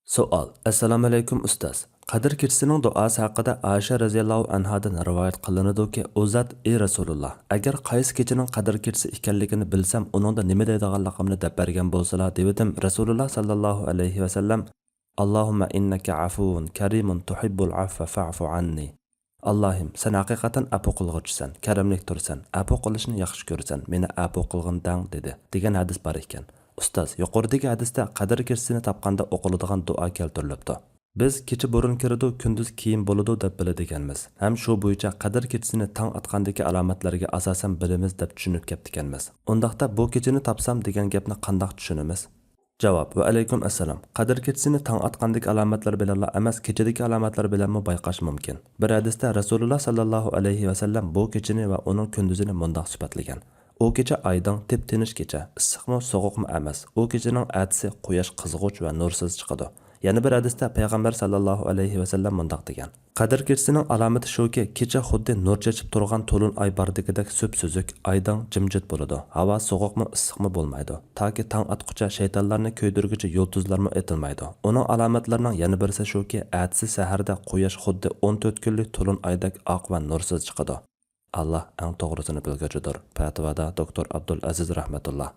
Savol. Assalomu alaykum ustoz. Qadr kechisining duosi haqida Aisha radhiyallohu anhadan rivoyat qilinadiki, u zot: "Ey Rasululloh, agar qaysi kechining qadr kechisi ekanligini bilsam, uningda nima deydiganligimni deb bergan bo'lsalar" dedim. Rasululloh sallallohu alayhi va sallam: "Allohumma innaka afuvun karimun tuhibbul affa fa'fu anni." Allohim, sen haqiqatan afu qilg'uchisan, karamlik tursan, afu qilishni yaxshi ko'rsan, meni afu qilg'indang dedi. degan hadis bor ekan. Ustoz, yuqoridagi hadisda qadr kechisini topganda o'qiladigan duo keltirilibdi. Biz kecha burun kiradi, kunduz keyin bo'ladi deb biladiganmiz. Ham shu bo'yicha qadr kechisini tong atgandagi alomatlarga asosan bilamiz deb tushunib ketdiganmiz. Undaqda bu kechini topsam degan gapni qandoq tushunamiz? Javob: va alaykum assalom. Qadr kechisini tong atgandagi alomatlar bilan emas, kechadagi alomatlar bilanmi bayqash mumkin. Bir hadisda Rasululloh sallallohu alayhi va sallam bu kechini va uning kunduzini mundoq sifatlagan: u kecha oydan tip-tinish kecha, issiqmi, sovuqmi emas. U kechining atisi quyosh qizg'uch va nursiz chiqadi. Yana bir hadisda payg'ambar sallallohu alayhi va sallam mundoq degan: qadr kechisining alomati shuki, kecha xuddi nur chechib turgan to'lin oy bordagidek so'p-so'zuk, oydan jimjit bo'ladi. Havo sovuqmi, issiqmi bo'lmaydi. Toki tong atqucha shaytonlarni ko'ydirguchi yulduzlarmi etilmaydi. Uning alomatlarining yana birisi shuki, atisi saharda quyosh xuddi 14 kunlik to'lin oydek oq va nursiz chiqadi. Allah eng to'g'risini bilguchidir. Fatvoda doktor Abdul Aziz rahmatulloh.